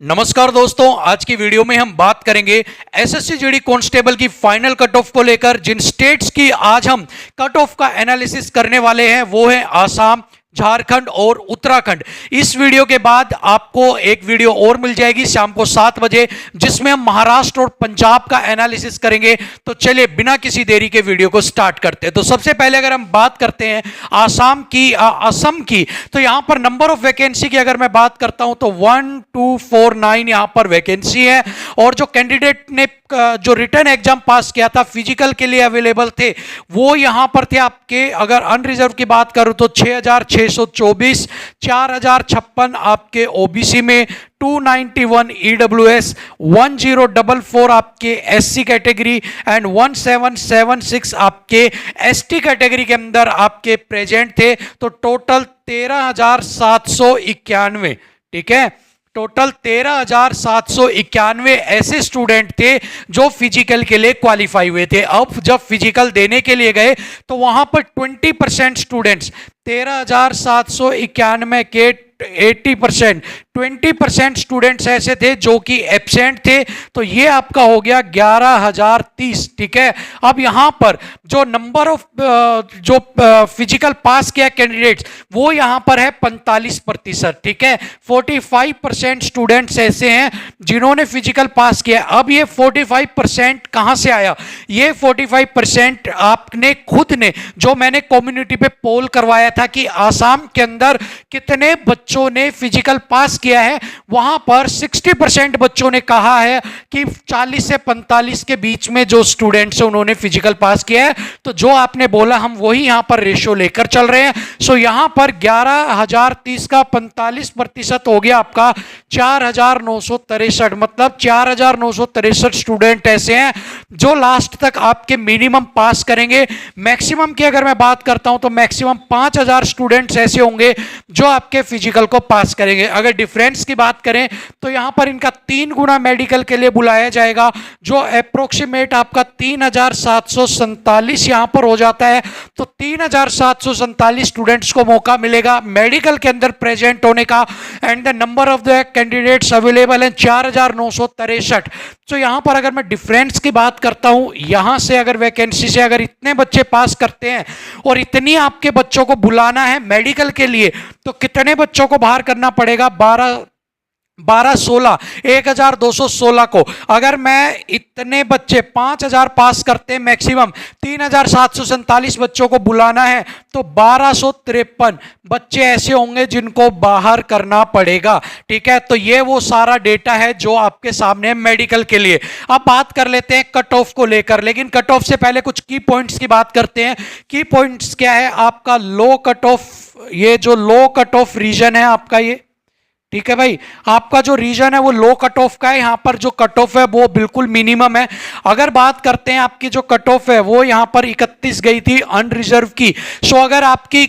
नमस्कार दोस्तों, आज की वीडियो में हम बात करेंगे एसएससी जीडी कांस्टेबल की फाइनल कट ऑफ को लेकर। जिन स्टेट्स की आज हम कट ऑफ का एनालिसिस करने वाले हैं वो है आसाम, झारखंड और उत्तराखंड। इस वीडियो के बाद आपको एक वीडियो और मिल जाएगी शाम को 7 बजे, जिसमें हम महाराष्ट्र और पंजाब का एनालिसिस करेंगे। तो चलिए बिना किसी देरी के वीडियो को स्टार्ट करते हैं। तो सबसे पहले अगर हम बात करते हैं असम की, तो यहां पर नंबर ऑफ वैकेंसी की अगर मैं बात करता हूं तो 1249 यहां पर वैकेंसी है। और जो कैंडिडेट ने जो रिटर्न एग्जाम पास किया था, फिजिकल के लिए अवेलेबल थे, वो यहां पर थे आपके, अगर अनरिजर्व की बात करूं तो 6624, 4056 आपके ओबीसी में, 291 ईडब्ल्यूएस, 1044 आपके एससी कैटेगरी एंड 1776 आपके एसटी कैटेगरी के अंदर आपके प्रेजेंट थे। तो टोटल 13,791, ठीक है, टोटल 13,791 ऐसे स्टूडेंट थे जो फिजिकल के लिए क्वालिफाई हुए थे। अब जब फिजिकल देने के लिए गए तो वहां पर 20% स्टूडेंट्स, 13,791 के 80%, 20% स्टूडेंट्स ऐसे थे जो कि एब्सेंट थे। तो ये आपका हो गया 11,030, ठीक है। अब यहां पर जो नंबर ऑफ जो फिजिकल पास किया कैंडिडेट्स, वो यहां पर है 45%, ठीक है। 45% स्टूडेंट्स ऐसे हैं जिन्होंने फिजिकल पास किया। अब ये 45% कहां से आया? ये 45% आपने खुद ने, जो मैंने कम्युनिटी पे पोल करवाया था कि आसाम के अंदर कितने बच्चों ने फिजिकल पास किया है, वहां पर 60% बच्चों ने कहा है कि 40 से 45 के बीच में जो स्टूडेंट्स हैं उन्होंने फिजिकल पास किया है। तो जो आपने बोला हम वही यहां पर रेशियो लेकर चल रहे हैं। सो यहां पर 11,030 का 45% हो गया आपका 4,963, मतलब 4,963 स्टूडेंट ऐसे हैं जो लास्ट तक आपके मिनिमम पास करेंगे। मैक्सिमम की अगर मैं बात करता हूं तो मैक्सिमम 5,000 स्टूडेंट्स ऐसे होंगे जो आपके फिजिकल को पास करेंगे। अगर डिफरेंस की बात करें तो यहां पर इनका 3 गुना मेडिकल के लिए बुलाया जाएगा, जो अप्रोक्सीमेट आपका 3,747 यहां पर हो जाता है। तो 3,747 स्टूडेंट्स को मौका मिलेगा मेडिकल के अंदर प्रेजेंट होने का। And the number of the candidates available है 4,963। तो यहां पर अगर मैं डिफरेंस की बात करता हूं, यहां से अगर वैकेंसी से अगर इतने बच्चे पास करते हैं और इतनी आपके बच्चों को बुलाना है मेडिकल के लिए, तो कितने बच्चों को बाहर करना पड़ेगा? 1,216 को। अगर मैं इतने बच्चे 5,000 पास करते हैं, मैक्सिमम 3,747 बच्चों को बुलाना है, तो 1,253 बच्चे ऐसे होंगे जिनको बाहर करना पड़ेगा, ठीक है। तो ये वो सारा डेटा है जो आपके सामने है मेडिकल के लिए। अब बात कर लेते हैं कट ऑफ को लेकर, लेकिन कट ऑफ से पहले कुछ की पॉइंट्स की बात करते हैं। की पॉइंट्स क्या है? आपका लो कट ऑफ, ये जो लो कट ऑफ रीजन है आपका, ये ठीक है भाई, आपका जो रीजन है वो लो कट ऑफ का है। यहां पर जो कट ऑफ है वो बिल्कुल मिनिमम है। अगर बात करते हैं आपकी जो कट ऑफ है वो यहां पर 31 गई थी अनरिजर्व की। सो अगर आपकी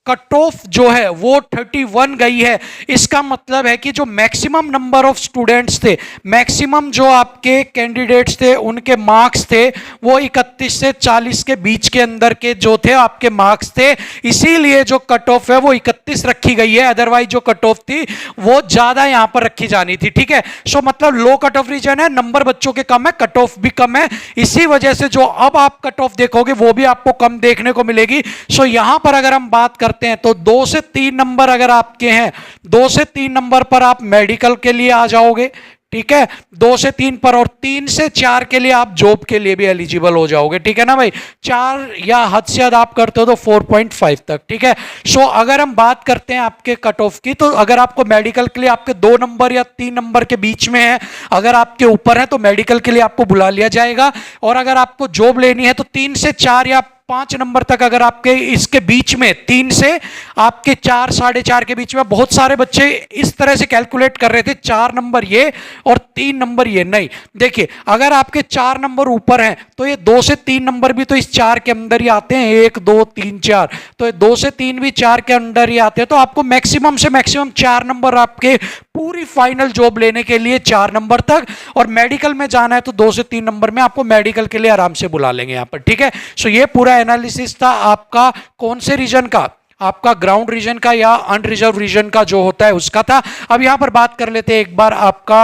कट ऑफ जो है वो 31 गई है, इसका मतलब है कि जो मैक्सिमम नंबर ऑफ स्टूडेंट्स थे, मैक्सिमम जो आपके कैंडिडेट्स थे, उनके मार्क्स थे वो 31 से 40 के बीच के अंदर के जो थे आपके मार्क्स थे। इसीलिए जो कट ऑफ है वो 31 रखी गई है। अदरवाइज जो कट ऑफ थी वो ज्यादा यहां पर रखी जानी थी, ठीक है। सो मतलब लो कट ऑफ रीजन है, नंबर बच्चों के कम है, कट ऑफ भी कम है। इसी वजह से जो अब आप कट ऑफ देखोगे वो भी आपको कम देखने को मिलेगी। सो यहां पर अगर हम बात करते हैं तो 2 से 3 नंबर अगर आपके हैं, 2 से 3 नंबर पर आप मेडिकल के लिए आ जाओगे, ठीक है, 2 से 3 पर, और 3 से 4 के लिए आप जॉब के लिए भी एलिजिबल हो जाओगे, ठीक है ना भाई। 4 या हद से ज्यादा आप करते हो तो 4.5 तक, ठीक है। सो अगर हम बात करते हैं आपके कट ऑफ की, तो अगर आपको मेडिकल के लिए आपके 2 नंबर या 3 नंबर के बीच में है, अगर आपके ऊपर है तो मेडिकल के लिए आपको बुला लिया जाएगा। और अगर आपको जॉब लेनी है तो 3 से 4 या 5 नंबर तक अगर आपके इसके बीच में, 3 से आपके 4, 4.5 के बीच में, बहुत सारे बच्चे इस तरह से कैलकुलेट कर रहे थे 4 नंबर ये और 3 नंबर ये। नहीं, देखिए अगर आपके 4 नंबर ऊपर हैं तो ये 2 से 3 नंबर भी तो इस 4 के अंदर ही आते हैं, 1 2 3 4, तो ये 2 से 3 भी 4 के अंदर ही आते हैं। तो आपको मैक्सिमम से मैक्सिमम 4 नंबर आपके पूरी फाइनल जॉब लेने के लिए 4 नंबर तक, और मेडिकल में जाना है तो 2 से 3 नंबर में आपको मेडिकल के लिए आराम से बुला लेंगे यहां पर, ठीक है। सो ये पूरा एनालिसिस था आपका कौन से रीजन का, आपका ग्राउंड रीजन का या अनरिजर्व रीजन का जो होता है उसका था। अब यहां पर बात कर लेते हैं एक बार आपका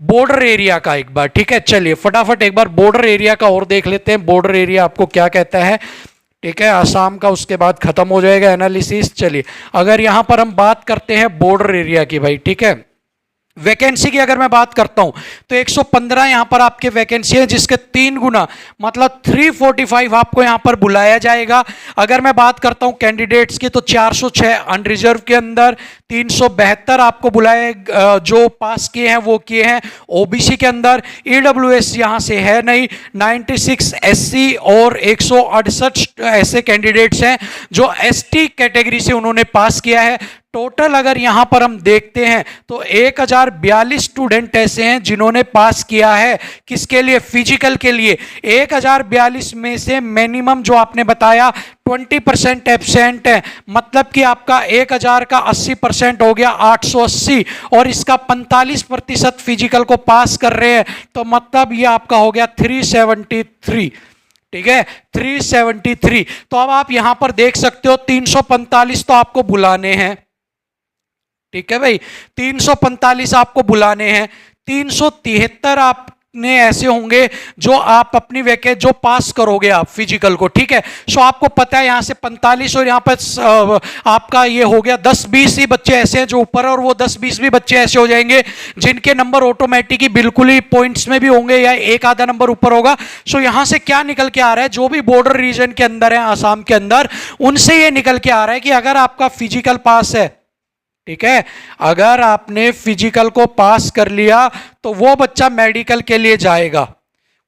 बॉर्डर एरिया का एक बार, ठीक है। चलिए फटाफट एक बार बॉर्डर एरिया का और देख लेते हैं, बॉर्डर एरिया आपको क्या कहता है, ठीक है। आसाम का उसके बाद खत्म हो जाएगा एनालिसिस। चलिए अगर यहां पर हम बात करते हैं बॉर्डर एरिया की भाई, ठीक है, वैकेंसी की अगर मैं बात करता हूं तो 115 यहां पर आपके वैकेंसी है, जिसके 3 गुना मतलब 345 आपको यहां पर बुलाया जाएगा। अगर मैं बात करता हूं कैंडिडेट्स की तो 406 अनरिजर्व के अंदर, 372 आपको बुलाए जो पास किए हैं वो किए हैं ओबीसी के अंदर। ईडब्ल्यूएस यहां से है नहीं, 96 एससी और 168 ऐसे कैंडिडेट्स हैं जो एसटी कैटेगरी से उन्होंने पास किया है। टोटल अगर यहां पर हम देखते हैं तो 1042 स्टूडेंट ऐसे हैं जिन्होंने पास किया है, किसके लिए, फिजिकल के लिए। 1042 में से मिनिमम जो आपने बताया 20% एब्सेंट है, मतलब कि आपका 1000 का 80% हो गया 880, और इसका 45% फिजिकल को पास कर रहे हैं, तो मतलब ये आपका हो गया 373, ठीक है, 373। तो अब आप यहां पर देख सकते हो 345 तो आपको बुलाने हैं, ठीक है भाई, 345 आपको बुलाने हैं। 373 आपने ऐसे होंगे जो आप अपनी वैके जो पास करोगे आप फिजिकल को, ठीक है। सो आपको पता है यहां से 45 और यहां पर आपका ये हो गया 10-20 ही बच्चे ऐसे हैं जो ऊपर है, और वो 10-20 भी बच्चे ऐसे हो जाएंगे जिनके नंबर ऑटोमेटिक ही बिल्कुल ही पॉइंट्स में भी होंगे या एक आधा नंबर ऊपर होगा। सो यहां से क्या निकल के आ रहा है, जो भी बॉर्डर रीजन के अंदर है आसाम के अंदर, उनसे ये निकल के आ रहा है कि अगर आपका फिजिकल पास है, ठीक है, अगर आपने फिजिकल को पास कर लिया तो वो बच्चा मेडिकल के लिए जाएगा,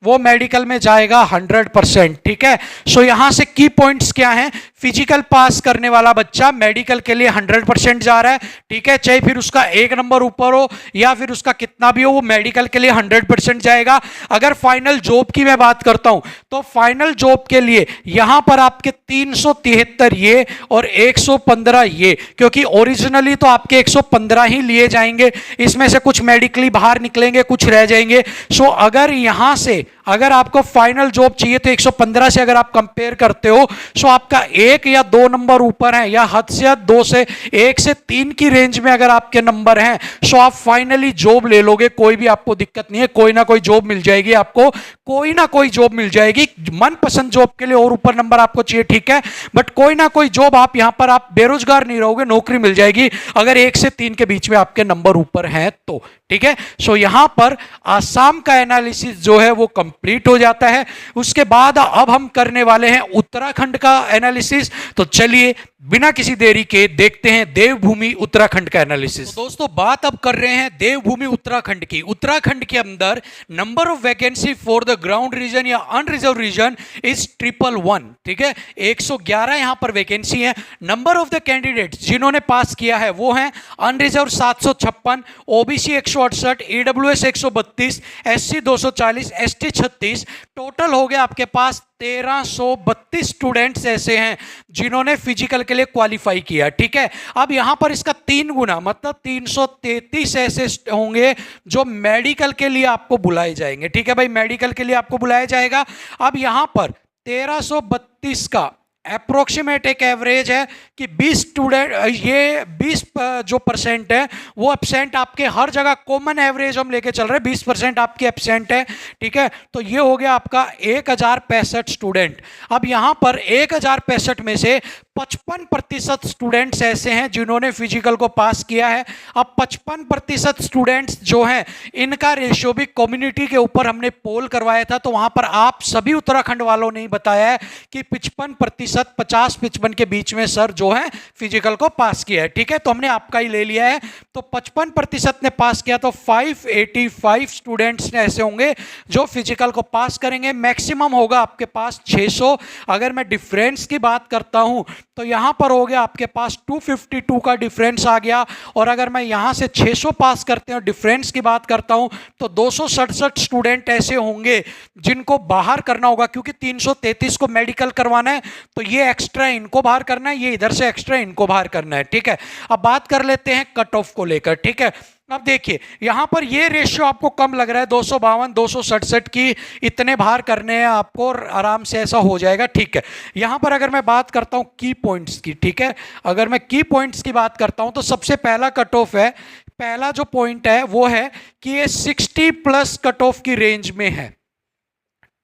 वो मेडिकल में जाएगा 100%, ठीक है। सो यहां से की पॉइंट्स क्या हैं, फिजिकल पास करने वाला बच्चा मेडिकल के लिए 100% जा रहा है, ठीक है, चाहे फिर उसका एक नंबर ऊपर हो या फिर उसका कितना भी हो, वो मेडिकल के लिए 100% जाएगा। अगर फाइनल जॉब की मैं बात करता हूं तो फाइनल जॉब के लिए यहां पर आपके 373 ये और 115 ये, क्योंकि ओरिजिनली तो आपके 115 ही लिए जाएंगे, इसमें से कुछ मेडिकली बाहर निकलेंगे, कुछ रह जाएंगे। सो अगर यहां से अगर आपको फाइनल जॉब चाहिए तो 115 से अगर आप कंपेयर करते हो सो आपका 1 या 2 नंबर ऊपर है, या हद से हद 2 से 1 से 3 की रेंज में अगर आपके नंबर हैं सो आप फाइनली जॉब ले लोगे, कोई भी आपको दिक्कत नहीं है, कोई ना कोई जॉब मिल जाएगी आपको, कोई ना कोई जॉब मिल जाएगी। मनपसंद जॉब के लिए और ऊपर नंबर आपको चाहिए, ठीक है, बट कोई ना कोई जॉब आप यहां पर आप बेरोजगार नहीं रहोगे, नौकरी मिल जाएगी अगर 1 से 3 के बीच में आपके नंबर ऊपर हैं तो, ठीक है। सो यहां पर आसाम का एनालिसिस जो है वो कंप्लीट हो जाता है। उसके बाद अब हम करने वाले हैं उत्तराखंड का एनालिसिस। तो चलिए बिना किसी देरी के देखते हैं देवभूमि उत्तराखंड का एनालिसिस। तो दोस्तों बात अब कर रहे हैं देवभूमि उत्तराखंड की। उत्तराखंड के अंदर number of vacancy for the ground region या अनरिजर्व रीजन इज 111, ठीक है, 111 यहां पर वैकेंसी है। नंबर ऑफ द कैंडिडेट्स जिन्होंने पास किया है वो है unreserve 756, OBC 168, EWS 132, SC 240, ST 36। Total हो गया आपके पास 1332 स्टूडेंट्स ऐसे हैं जिन्होंने फिजिकल के लिए क्वालिफाई किया, ठीक है। अब यहां पर इसका 3 गुना मतलब 333 ऐसे होंगे जो मेडिकल के लिए आपको बुलाए जाएंगे, ठीक है भाई, मेडिकल के लिए आपको बुलाया जाएगा। अब यहां पर 1332 का अप्रोक्सीमेट एक एवरेज है कि 20 स्टूडेंट, ये 20 जो परसेंट है वो एब्सेंट आपके हर जगह कॉमन एवरेज हम लेके चल रहे हैं, 20% आपके एब्सेंट है, ठीक है। तो ये हो गया आपका 1065 स्टूडेंट। अब यहां पर 1065 में से 55% स्टूडेंट्स ऐसे हैं जिन्होंने फिजिकल को पास किया है। अब 55% स्टूडेंट्स जो हैं इनका रेशियो भी कम्युनिटी के ऊपर हमने पोल करवाया था, तो वहां पर आप सभी उत्तराखंड वालों ने बताया है कि 55% 50-55 के बीच में सर जो है फिजिकल को पास किया है, ठीक है। तो हमने आपका ही ले लिया है, तो 55% ने पास किया, तो 585 स्टूडेंट्स ऐसे होंगे जो फिजिकल को पास करेंगे। मैक्सिमम होगा आपके पास 600। अगर मैं डिफरेंस की बात करता हूं तो यहां पर हो गया आपके पास 252 का डिफरेंस आ गया, और अगर मैं यहां से 600 पास करते हैं डिफरेंस की बात करता हूं तो 267 स्टूडेंट ऐसे होंगे जिनको बाहर करना होगा, क्योंकि 333 को मेडिकल करवाना है तो ये एक्स्ट्रा इनको बाहर करना है, ये इधर से एक्स्ट्रा इनको बाहर करना है, ठीक है। अब बात कर लेते हैं कट ऑफ को लेकर, ठीक है। अब देखिए यहां पर ये रेशियो आपको कम लग रहा है, 252 267 की इतने बाहर करने हैं आपको और आराम से ऐसा हो जाएगा, ठीक है। यहां पर अगर मैं बात करता हूं की पॉइंट्स की, ठीक है, अगर मैं की पॉइंट्स की बात करता हूं तो सबसे पहला कट ऑफ है, पहला जो पॉइंट है वो है कि ये 60 प्लस कट ऑफ की रेंज में है,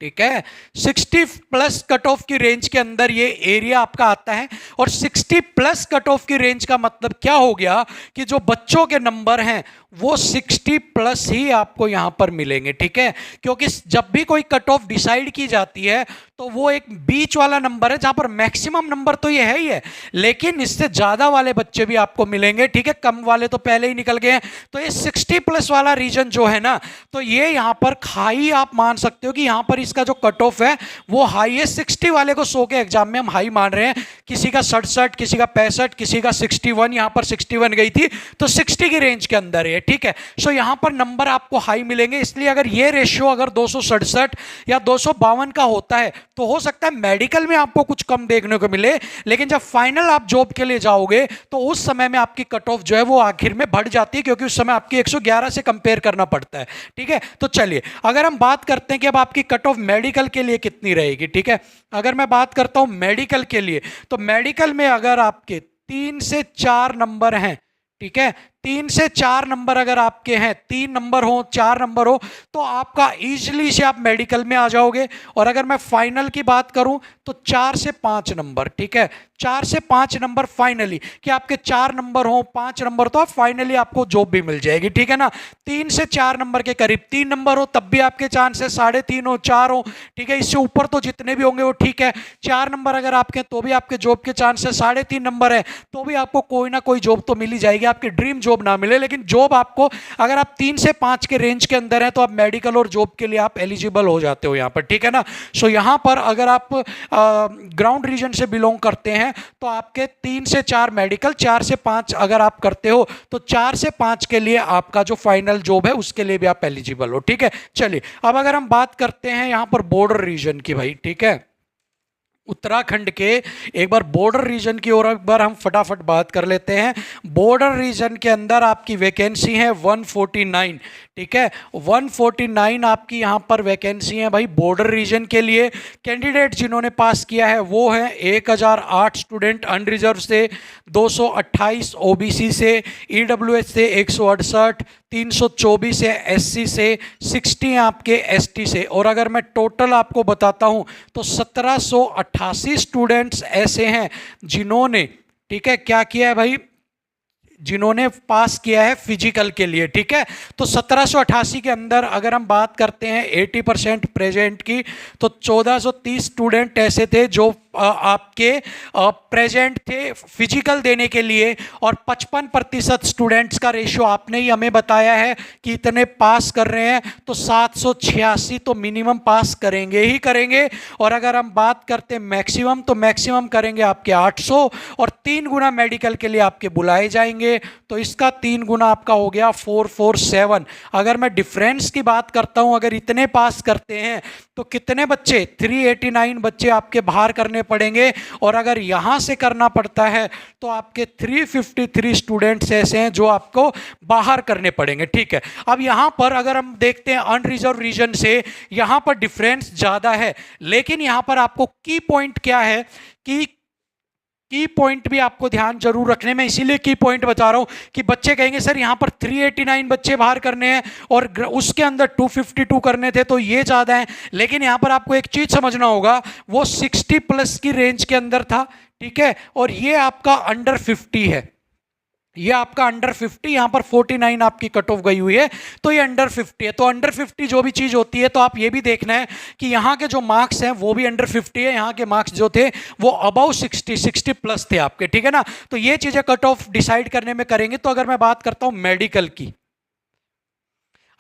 ठीक है। 60 प्लस कट ऑफ की रेंज के अंदर ये एरिया आपका आता है। और 60 प्लस कट ऑफ की रेंज का मतलब क्या हो गया कि जो बच्चों के नंबर हैं वो 60 प्लस ही आपको यहां पर मिलेंगे, ठीक है। क्योंकि जब भी कोई कट ऑफ डिसाइड की जाती है तो वो एक बीच वाला नंबर है जहां पर मैक्सिमम नंबर तो ये है ही है, लेकिन इससे ज्यादा वाले बच्चे भी आपको मिलेंगे, ठीक है। कम वाले तो पहले ही निकल गए हैं। तो ये 60 प्लस वाला रीजन जो है ना, तो ये यहां पर हाई आप मान सकते हो कि यहां पर इसका जो कट ऑफ है वो हाई है। 60 वाले को 100 के एग्जाम में हम हाई मान रहे हैं, किसी का 67, किसी का 65, किसी का 61, यहां पर 61 गई थी, तो 60 की रेंज के अंदर है, ठीक है। सो यहां पर नंबर आपको हाई मिलेंगे। इसलिए अगर ये रेशियो अगर 267 या 252 का होता है तो हो सकता है मेडिकल में आपको कुछ कम देखने को मिले, लेकिन जब फाइनल आप जॉब के लिए जाओगे तो उस समय में आपकी कट ऑफ जो है वो आखिर में बढ़ जाती है, क्योंकि उस समय आपकी 111 से कंपेयर करना पड़ता है, ठीक है। तो चलिए अगर हम बात करते हैं कि अब आपकी कट ऑफ मेडिकल के लिए कितनी रहेगी, ठीक है। अगर मैं बात करता हूं मेडिकल के लिए, तो मेडिकल में अगर आपके 3 से 4 नंबर हैं, ठीक है, 3 से 4 नंबर अगर आपके हैं, 3 नंबर हो 4 नंबर हो, तो आपका इजीली से आप मेडिकल में आ जाओगे। और अगर मैं फाइनल की बात करूं तो 4 से 5 नंबर, ठीक है, 4 से 5 नंबर फाइनली, कि आपके 4 नंबर हो 5 नंबर, तो आप फाइनली आपको जॉब भी मिल जाएगी, ठीक है ना। 3 से 4 नंबर के करीब 3 नंबर हो तब भी आपके चांस है, 3.5 हो 4 हो, ठीक है। इससे ऊपर तो जितने भी होंगे वो ठीक है। 4 नंबर अगर आपके तो भी आपके जॉब के चांस है, 3.5 नंबर है तो भी आपको कोई ना कोई जॉब तो मिल ही जाएगी, आपकी ड्रीम जॉब ना मिले, लेकिन जॉब आपको, अगर आप 3 से 5 के रेंज के अंदर है तो आप मेडिकल और जॉब के लिए आप एलिजिबल हो जाते हो यहां पर, ठीक है ना। सो यहां पर अगर आप ग्राउंड रीजन से बिलोंग करते हैं तो आपके 3 से 4 मेडिकल, 4 से 5 अगर आप करते हो तो 4 से 5 के लिए आपका जो फाइनल जॉब है उसके लिए भी आप एलिजिबल हो, ठीक है। चलिए अब अगर हम बात करते हैं यहां पर बॉर्डर रीजन की भाई, ठीक है, उत्तराखंड के एक बार बॉर्डर रीजन की ओर एक बार हम फटाफट बात कर लेते हैं। बॉर्डर रीजन के अंदर आपकी वैकेंसी है 149, ठीक है, 149 आपकी यहाँ पर वैकेंसी है भाई बॉर्डर रीजन के लिए। कैंडिडेट जिन्होंने पास किया है वो है 1008 स्टूडेंट अनरिजर्व से, 228 ओबीसी से, ईडब्ल्यूएस से 168, 324 है एससी से, 60 आपके एसटी से। और अगर मैं टोटल आपको बताता हूं तो 1788 स्टूडेंट्स ऐसे हैं जिन्होंने, ठीक है, क्या किया है भाई, जिन्होंने पास किया है फिजिकल के लिए, ठीक है। तो 1788 के अंदर अगर हम बात करते हैं 80% प्रेजेंट की, तो 1430 स्टूडेंट ऐसे थे जो आपके प्रेजेंट थे फिजिकल देने के लिए, और 55% स्टूडेंट्स का रेशियो आपने ही हमें बताया है कि इतने पास कर रहे हैं, तो 786 तो मिनिमम पास करेंगे ही करेंगे। और अगर हम बात करते हैं मैक्सिमम, तो मैक्सिमम करेंगे आपके 800, और 3 गुना मेडिकल के लिए आपके बुलाए जाएंगे, तो इसका 3 गुना आपका हो गया 447। अगर मैं डिफरेंस की बात करता हूं, अगर इतने पास करते हैं तो कितने बच्चे, 389 बच्चे आपके बाहर करने पड़ेंगे, और अगर यहां से करना पड़ता है तो आपके 353 स्टूडेंट्स ऐसे हैं जो आपको बाहर करने पड़ेंगे, ठीक है। अब यहां पर अगर हम देखते हैं अनरिजर्व रीजन से, यहां पर डिफरेंस ज्यादा है, लेकिन यहां पर आपको की पॉइंट क्या है कि की पॉइंट भी आपको ध्यान जरूर रखने में, इसीलिए की पॉइंट बता रहा हूं कि बच्चे कहेंगे सर यहां पर 389 बच्चे बाहर करने हैं और उसके अंदर 252 करने थे तो ये ज्यादा है, लेकिन यहां पर आपको एक चीज समझना होगा, वो 60 प्लस की रेंज के अंदर था, ठीक है, और ये आपका अंडर 50 है, ये आपका अंडर 50, यहां पर 49 आपकी कट ऑफ गई हुई है, तो ये अंडर 50 है। तो अंडर 50 जो भी चीज होती है तो आप ये भी देखना है कि यहां के जो मार्क्स हैं वो भी अंडर 50 है, यहां के मार्क्स जो थे वो अबाउ 60 प्लस थे आपके, ठीक है ना। तो ये चीजें कट ऑफ डिसाइड करने में करेंगे। तो अगर मैं बात करता हूं मेडिकल की,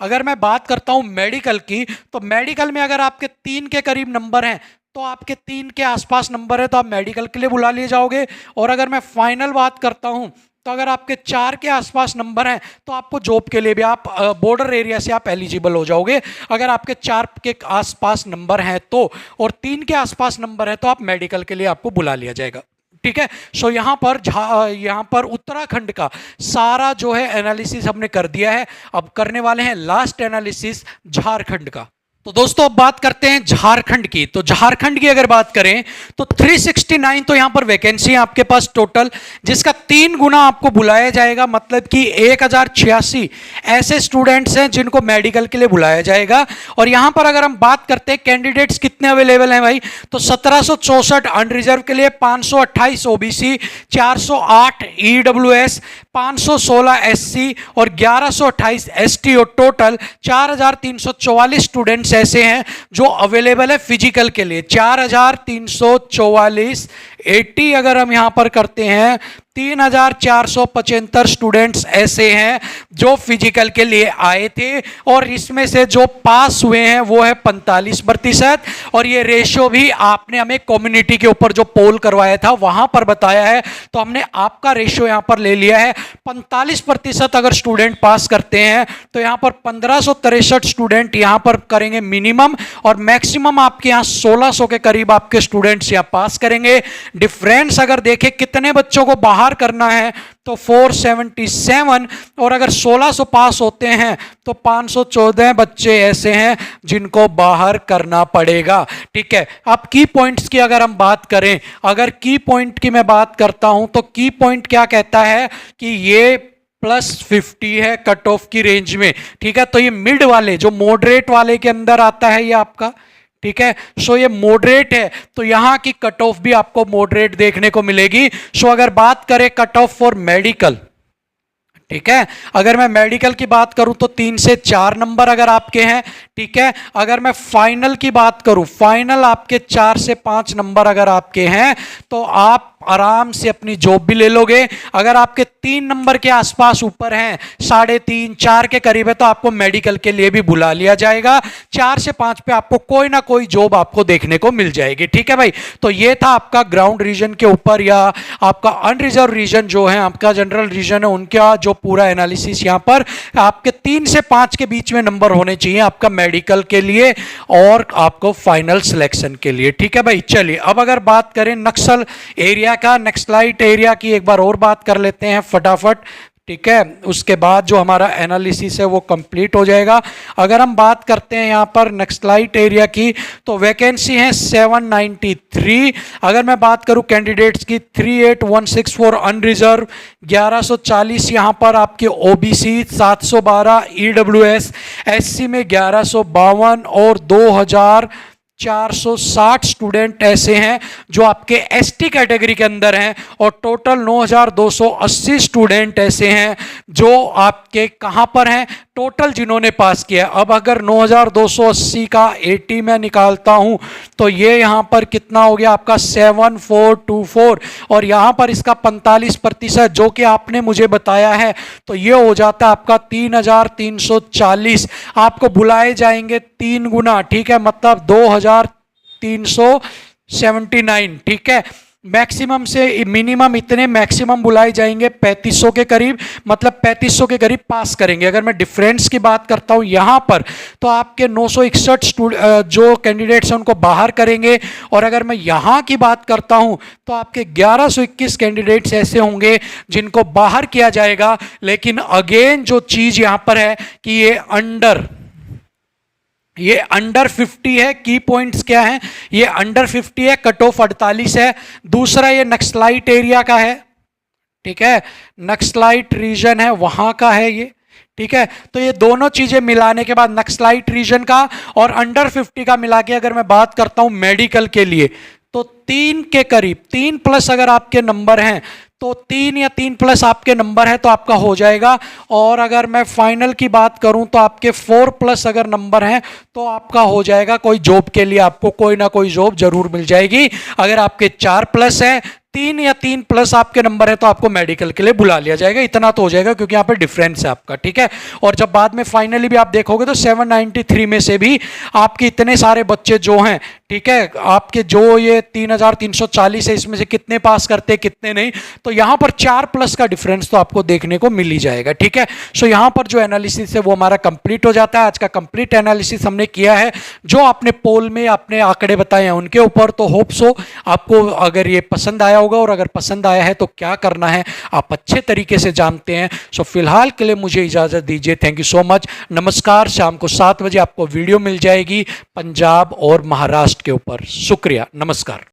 अगर मैं बात करता हूं मेडिकल की, तो मेडिकल में अगर आपके 3 के करीब नंबर हैं, तो आपके 3 के आसपास नंबर है तो आप मेडिकल के लिए बुला लिए जाओगे। और अगर मैं फाइनल बात करता हूं तो अगर आपके 4 के आसपास नंबर हैं तो आपको जॉब के लिए भी आप बॉर्डर एरिया से आप एलिजिबल हो जाओगे, अगर आपके 4 के आसपास नंबर हैं तो, और 3 के आसपास नंबर है तो आप मेडिकल के लिए आपको बुला लिया जाएगा, ठीक है। सो यहाँ पर उत्तराखंड का सारा जो है एनालिसिस हमने कर दिया है। अब करने वाले हैं लास्ट एनालिसिस झारखंड का। तो दोस्तों अब बात करते हैं झारखंड की। तो झारखंड की अगर बात करें तो 369 तो यहां पर वैकेंसी है आपके पास टोटल, जिसका 3 गुना आपको बुलाया जाएगा, मतलब कि 1086 ऐसे स्टूडेंट्स हैं जिनको मेडिकल के लिए बुलाया जाएगा। और यहां पर अगर हम बात करते हैं कैंडिडेट्स कितने अवेलेबल हैं भाई, तो 1764 अनरिजर्व के लिए, 528 ओबीसी, 408 ईडब्ल्यूएस, 516 एससी और 1128 एसटी और टोटल 4344 स्टूडेंट्स ऐसे हैं जो अवेलेबल है फिजिकल के लिए। 4344 80 अगर हम यहां पर करते हैं 3475 स्टूडेंट्स ऐसे हैं जो फिजिकल के लिए आए थे, और इसमें से जो पास हुए हैं वो है 45%। और ये रेशियो भी आपने हमें कम्युनिटी के ऊपर जो पोल करवाया था वहां पर बताया है, तो हमने आपका रेशियो यहां पर ले लिया है 45%। अगर स्टूडेंट पास करते हैं तो यहां पर 1563 स्टूडेंट यहां पर करेंगे मिनिमम, और मैक्सिमम आपके यहां 1600 के करीब आपके स्टूडेंट्स यहां पास करेंगे। डिफरेंस अगर देखें कितने बच्चों को बाहर करना है तो 477, और अगर 1600 पास होते हैं तो 514 बच्चे ऐसे हैं जिनको बाहर करना पड़ेगा। ठीक है। अब की पॉइंट्स की अगर हम बात करें, अगर की पॉइंट की मैं बात करता हूं तो की पॉइंट क्या कहता है कि ये +50 है कट ऑफ की रेंज में। ठीक है। तो ये मिड वाले जो मॉडरेट वाले के अंदर आता है ये आपका। ठीक है। सो ये मॉडरेट है तो यहां की कट ऑफ भी आपको मॉडरेट देखने को मिलेगी। सो अगर बात करें कट ऑफ फॉर मेडिकल, ठीक है, अगर मैं मेडिकल की बात करूं तो 3 से 4 नंबर अगर आपके हैं। ठीक है। अगर मैं फाइनल की बात करूं, फाइनल आपके 4 से 5 नंबर अगर आपके हैं तो आप आराम से अपनी जॉब भी ले लोगे। अगर आपके 3 नंबर के आसपास ऊपर हैं, 3.5 4 के करीब है, तो आपको मेडिकल के लिए भी बुला लिया जाएगा। 4 से 5 पे आपको कोई ना कोई जॉब आपको देखने को मिल जाएगी। ठीक है भाई। तो ये था आपका ग्राउंड रीजन के ऊपर या आपका अनरिजर्व रीजन जो है, आपका जनरल रीजन है, उनका जो पूरा एनालिसिस। यहां पर आपके 3 से 5 के बीच में नंबर होने चाहिए आपका मेडिकल के लिए और आपको फाइनल सिलेक्शन के लिए। ठीक है भाई। चलिए अब अगर बात करें नक्सल एरिया का, नक्सलाइट एरिया की एक बार और बात कर लेते हैं फटाफट। ठीक है। उसके बाद जो हमारा एनालिसिस है वो कंप्लीट हो जाएगा। अगर हम बात करते हैं यहाँ पर नक्सलाइट एरिया की तो वैकेंसी है 793। अगर मैं बात करूँ कैंडिडेट्स की 38164 अनरिजर्व, 1140 यहाँ पर आपके ओबीसी, 712 ईडब्ल्यूएस, एससी में 1152 और 2460 स्टूडेंट ऐसे हैं जो आपके एसटी कैटेगरी के अंदर हैं, और टोटल 9280 स्टूडेंट ऐसे हैं जो आपके कहां पर हैं टोटल जिन्होंने पास किया। अब अगर 9280 का 80 में निकालता हूं तो ये यहां पर कितना हो गया आपका 7424, और यहां पर इसका 45% जो कि आपने मुझे बताया है तो ये हो जाता है आपका 3340। आपको बुलाए जाएंगे 3 गुना। ठीक है। मतलब 2379। ठीक है। मैक्सिमम से मिनिमम इतने मैक्सिमम बुलाए जाएंगे 3500 के करीब, मतलब 3500 के करीब पास करेंगे। अगर मैं डिफरेंस की बात करता हूं यहां पर तो आपके 961 जो कैंडिडेट्स हैं उनको बाहर करेंगे, और अगर मैं यहां की बात करता हूं तो आपके 1121 कैंडिडेट्स ऐसे होंगे जिनको बाहर किया जाएगा। लेकिन अगेन जो चीज यहां पर है कि ये अंडर 50 है। की पॉइंट्स क्या है, ये अंडर 50 है, कट ऑफ 48 है। दूसरा ये नक्सलाइट एरिया का है। ठीक है। नक्सलाइट रीजन है वहां का है ये। ठीक है। तो ये दोनों चीजें मिलाने के बाद नक्सलाइट रीजन का और अंडर 50 का मिला के अगर मैं बात करता हूं मेडिकल के लिए तो 3 के करीब, 3+ अगर आपके नंबर हैं तो 3 या 3+ आपके नंबर है तो आपका हो जाएगा। और अगर मैं फाइनल की बात करूं तो आपके 4+ अगर नंबर हैं तो आपका हो जाएगा। कोई जॉब के लिए आपको कोई ना कोई जॉब जरूर मिल जाएगी। अगर आपके 4+ है, 3 या 3+ आपके नंबर है तो आपको मेडिकल के लिए बुला लिया जाएगा। इतना तो हो जाएगा क्योंकि यहाँ पे डिफरेंस है आपका। ठीक है। और जब बाद में फाइनली भी आप देखोगे तो 793 में से भी आपके इतने सारे बच्चे जो हैं, ठीक है, आपके जो ये 3340 है इसमें से कितने पास करते हैं कितने नहीं, तो यहां पर 4+ का डिफरेंस तो आपको देखने को मिल ही जाएगा। ठीक है, सो यहां पर जो एनालिसिस है वो हमारा कंप्लीट हो जाता है। आज का कंप्लीट एनालिसिस हमने किया है, जो आपने पोल में अपने आंकड़े बताए हैं उनके ऊपर। तो होप सो आपको अगर ये पसंद आया होगा, और अगर पसंद आया है तो क्या करना है आप अच्छे तरीके से जानते हैं। सो फिलहाल के लिए मुझे इजाजत दीजिए। थैंक यू सो मच, नमस्कार। शाम को 7 बजे आपको वीडियो मिल जाएगी पंजाब और महाराष्ट्र के ऊपर। शुक्रिया, नमस्कार।